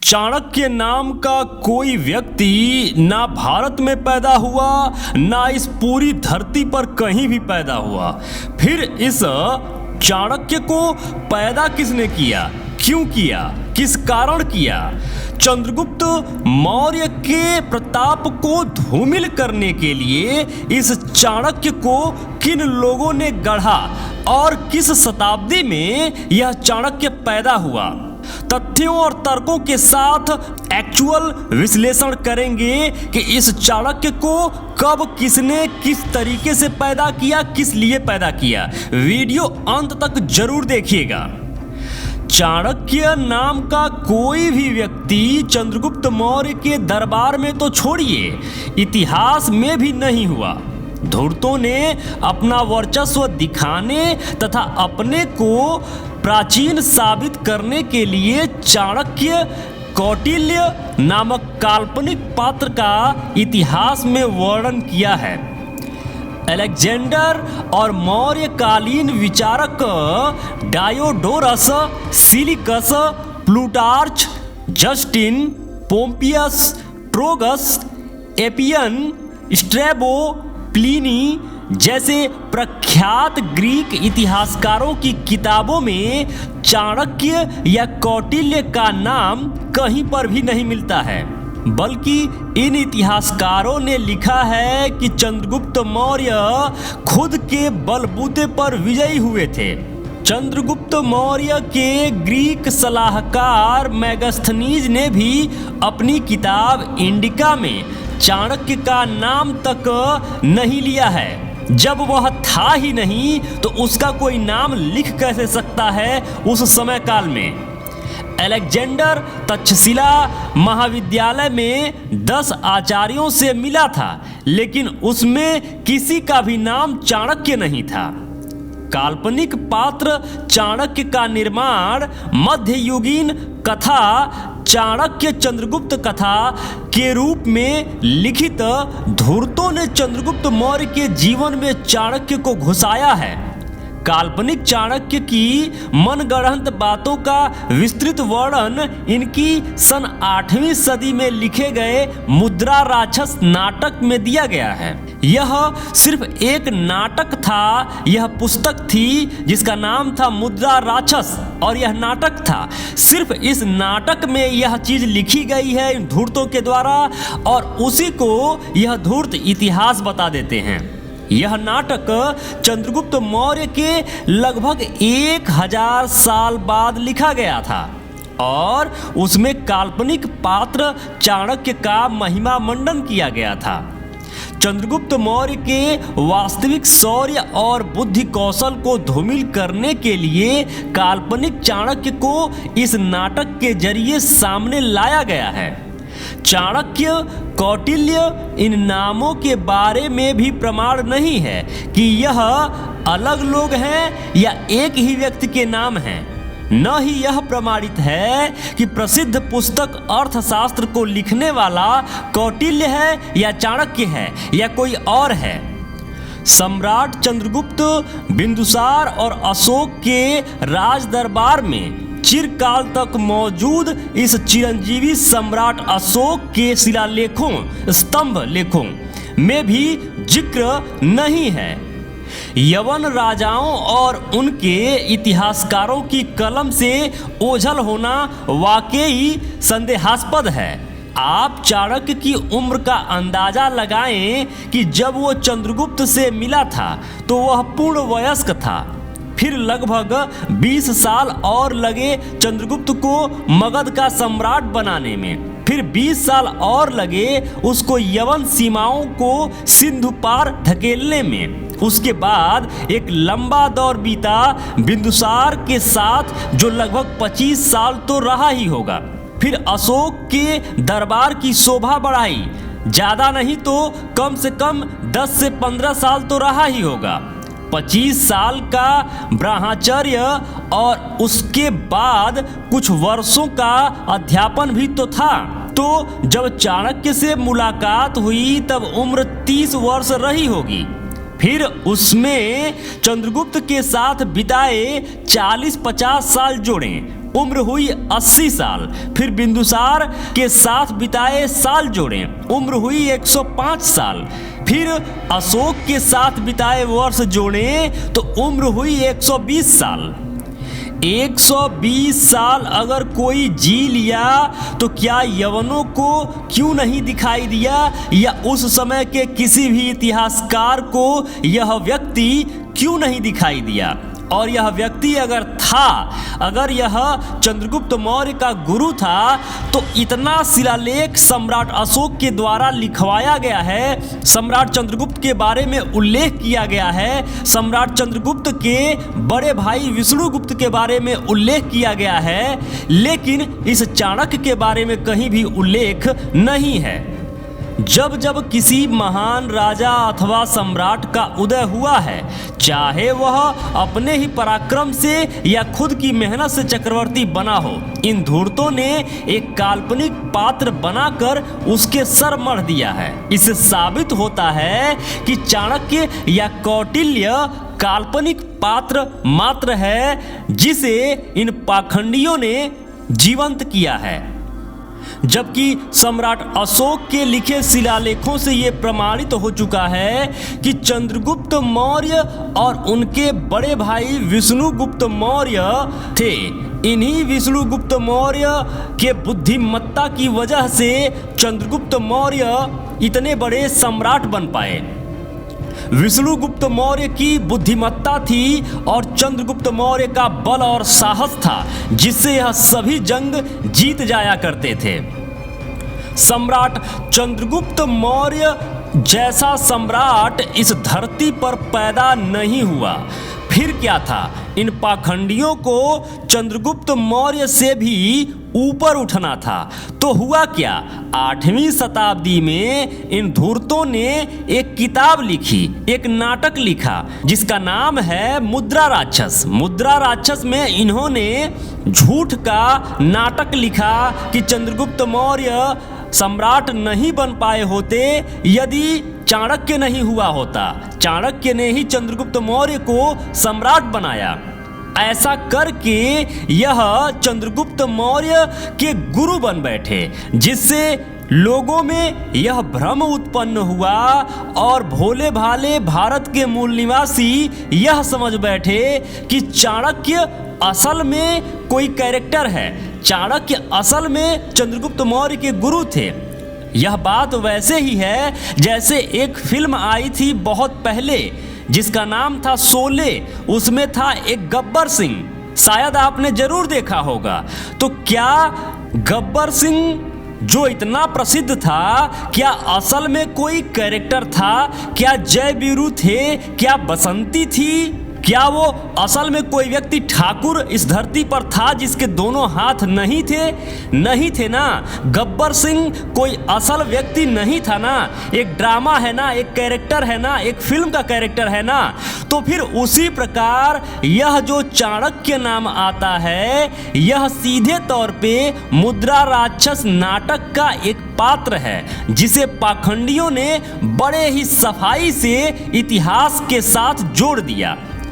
चाणक्य नाम का कोई व्यक्ति ना भारत में पैदा हुआ, ना इस पूरी धरती पर कहीं भी पैदा हुआ। फिर इस चाणक्य को पैदा किसने किया, क्यों किया, किस कारण किया? चंद्रगुप्त मौर्य के प्रताप को धूमिल करने के लिए इस चाणक्य को किन लोगों ने गढ़ा और किस शताब्दी में यह चाणक्य पैदा हुआ? तथ्यों और तर्कों के साथ एक्चुअल विश्लेषण करेंगे कि इस चाणक्य को कब, किसने, किस तरीके से पैदा किया, किस लिए पैदा किया। वीडियो अंत तक जरूर देखिएगा। चाणक्य नाम का कोई भी व्यक्ति चंद्रगुप्त मौर्य के दरबार में तो छोड़िए, इतिहास में भी नहीं हुआ। धूर्तों ने अपना वर्चस्व दिखाने तथा अपने को प्राचीन साबित करने के लिए चाणक्य, कौटिल्य नामक काल्पनिक पात्र का इतिहास में वर्णन किया है। अलेक्जेंडर और मौर्यकालीन विचारक Diodorus, Siculus, Plutarch, Justin, Pompeius, Trogus, Appian, Strabo, Pliny जैसे प्रख्यात ग्रीक इतिहासकारों की किताबों में चाणक्य या कौटिल्य का नाम कहीं पर भी नहीं मिलता है, बल्कि इन इतिहासकारों ने लिखा है कि चंद्रगुप्त मौर्य खुद के बलबूते पर विजयी हुए थे। चंद्रगुप्त मौर्य के ग्रीक सलाहकार मैगस्थनीज ने भी अपनी किताब इंडिका में चाणक्य का नाम तक नहीं लिया है। जब वह था ही नहीं तो उसका कोई नाम लिख कैसे सकता है उस समय काल में। अलेक्जेंडर तक्षशिला महाविद्यालय में 10 आचार्यों से मिला था, लेकिन उसमें किसी का भी नाम चाणक्य नहीं था। काल्पनिक पात्र चाणक्य का निर्माण मध्ययुगीन कथा चाणक्य चंद्रगुप्त कथा के रूप में लिखित धूर्तों ने चंद्रगुप्त मौर्य के जीवन में चाणक्य को घुसाया है। काल्पनिक चाणक्य की मनगढ़ंत बातों का विस्तृत वर्णन इनकी सन 8वीं सदी में लिखे गए मुद्रा राक्षस नाटक में दिया गया है। यह सिर्फ एक नाटक था, यह पुस्तक थी जिसका नाम था मुद्रा राक्षस, और यह नाटक था। सिर्फ इस नाटक में यह चीज लिखी गई है इन धूर्तों के द्वारा, और उसी को यह धूर्त इतिहास बता देते हैं। यह नाटक चंद्रगुप्त मौर्य के लगभग 1000 साल बाद लिखा गया था और उसमें काल्पनिक पात्र चाणक्य का महिमा मंडन किया गया था। चंद्रगुप्त मौर्य के वास्तविक शौर्य और बुद्धि कौशल को धूमिल करने के लिए काल्पनिक चाणक्य को इस नाटक के जरिए सामने लाया गया है। चाणक्य, कौटिल्य इन नामों के बारे में भी प्रमाण नहीं है कि यह अलग लोग हैं या एक ही व्यक्ति के नाम हैं। न ही यह प्रमाणित है कि प्रसिद्ध पुस्तक अर्थशास्त्र को लिखने वाला कौटिल्य है या चाणक्य है या कोई और है। सम्राट चंद्रगुप्त, बिंदुसार और अशोक के राज दरबार में चिरकाल तक मौजूद इस चिरंजीवी सम्राट अशोक के शिलालेखों, स्तंभ लेखों में भी जिक्र नहीं है। यवन राजाओं और उनके इतिहासकारों की कलम से ओझल होना वाकई संदेहास्पद है। आप चाणक्य की उम्र का अंदाजा लगाएं कि जब वो चंद्रगुप्त से मिला था तो वह पूर्ण वयस्क था। फिर लगभग 20 साल और लगे चंद्रगुप्त को मगध का सम्राट बनाने में। फिर 20 साल और लगे उसको यवन सीमाओं को सिंधु पार धकेलने में। उसके बाद एक लंबा दौर बीता बिंदुसार के साथ, जो लगभग 25 साल तो रहा ही होगा। फिर अशोक के दरबार की शोभा बढ़ाई, ज्यादा नहीं तो कम से कम 10 से 15 साल तो रहा ही होगा। 25 साल का ब्रह्मचर्य और उसके बाद कुछ वर्षों का अध्यापन भी तो था। तो जब चाणक्य से मुलाकात हुई तब उम्र 30 वर्ष रही होगी। फिर उसमें चंद्रगुप्त के साथ बिताए 40-50 साल जोड़ें, उम्र हुई 80 साल। फिर बिंदुसार के साथ बिताए साल जोड़ें, उम्र हुई 105 साल। फिर अशोक के साथ बिताए वर्ष जोड़ें तो उम्र हुई 120 साल। 120 साल अगर कोई जी लिया तो क्या यवनों को क्यों नहीं दिखाई दिया, या उस समय के किसी भी इतिहासकार को यह व्यक्ति क्यों नहीं दिखाई दिया? और यह व्यक्ति अगर था, अगर यह चंद्रगुप्त मौर्य का गुरु था, तो इतना शिलालेख सम्राट अशोक के द्वारा लिखवाया गया है, सम्राट चंद्रगुप्त के बारे में उल्लेख किया गया है, सम्राट चंद्रगुप्त के बड़े भाई विष्णुगुप्त के बारे में उल्लेख किया गया है, लेकिन इस चाणक्य के बारे में कहीं भी उल्लेख नहीं है। जब जब किसी महान राजा अथवा सम्राट का उदय हुआ है, चाहे वह अपने ही पराक्रम से या खुद की मेहनत से चक्रवर्ती बना हो, इन धूर्तों ने एक काल्पनिक पात्र बनाकर उसके सर मढ़ दिया है। इससे साबित होता है कि चाणक्य या कौटिल्य काल्पनिक पात्र मात्र है, जिसे इन पाखंडियों ने जीवंत किया है। जबकि सम्राट अशोक के लिखे शिलालेखों से यह प्रमाणित हो चुका है कि चंद्रगुप्त मौर्य और उनके बड़े भाई विष्णुगुप्त मौर्य थे। इन्हीं विष्णुगुप्त मौर्य के बुद्धिमत्ता की वजह से चंद्रगुप्त मौर्य इतने बड़े सम्राट बन पाए। विष्णुगुप्त मौर्य की बुद्धिमत्ता थी और चंद्रगुप्त मौर्य का बल और साहस था, जिससे यह सभी जंग जीत जाया करते थे। सम्राट चंद्रगुप्त मौर्य जैसा सम्राट इस धरती पर पैदा नहीं हुआ। फिर क्या था? इन पाखंडियों को चंद्रगुप्त मौर्य से भी ऊपर उठना था। तो हुआ क्या? 8वीं शताब्दी में इन धूर्तों ने एक किताब लिखी, एक नाटक लिखा, जिसका नाम है मुद्रा राक्षस। मुद्रा राक्षस में इन्होंने झूठ का नाटक लिखा कि चंद्रगुप्त मौर्य सम्राट नहीं बन पाए होते यदि चाणक्य नहीं हुआ होता। चाणक्य ने ही चंद्रगुप्त मौर्य को सम्राट बनाया। ऐसा करके यह चंद्रगुप्त मौर्य के गुरु बन बैठे, जिससे लोगों में यह भ्रम उत्पन्न हुआ और भोले भाले भारत के मूल निवासी यह समझ बैठे कि चाणक्य असल में कोई कैरेक्टर है, चाणक्य असल में चंद्रगुप्त मौर्य के गुरु थे। यह बात वैसे ही है जैसे एक फिल्म आई थी बहुत पहले, जिसका नाम था शोले। उसमें था एक गब्बर सिंह, शायद आपने जरूर देखा होगा। तो क्या गब्बर सिंह जो इतना प्रसिद्ध था, क्या असल में कोई कैरेक्टर था? क्या जय वीरू थे? क्या बसंती थी? क्या वो असल में कोई व्यक्ति ठाकुर इस धरती पर था जिसके दोनों हाथ नहीं थे? नहीं थे ना। गब्बर सिंह कोई असल व्यक्ति नहीं था ना, एक ड्रामा है ना, एक कैरेक्टर है ना, एक फिल्म का कैरेक्टर है ना। तो फिर उसी प्रकार यह जो चाणक्य नाम आता है, यह सीधे तौर पे मुद्रा राक्षस नाटक का एक पात्र है, जिसे पाखंडियों ने बड़े ही सफाई से इतिहास के साथ जोड़ दिया।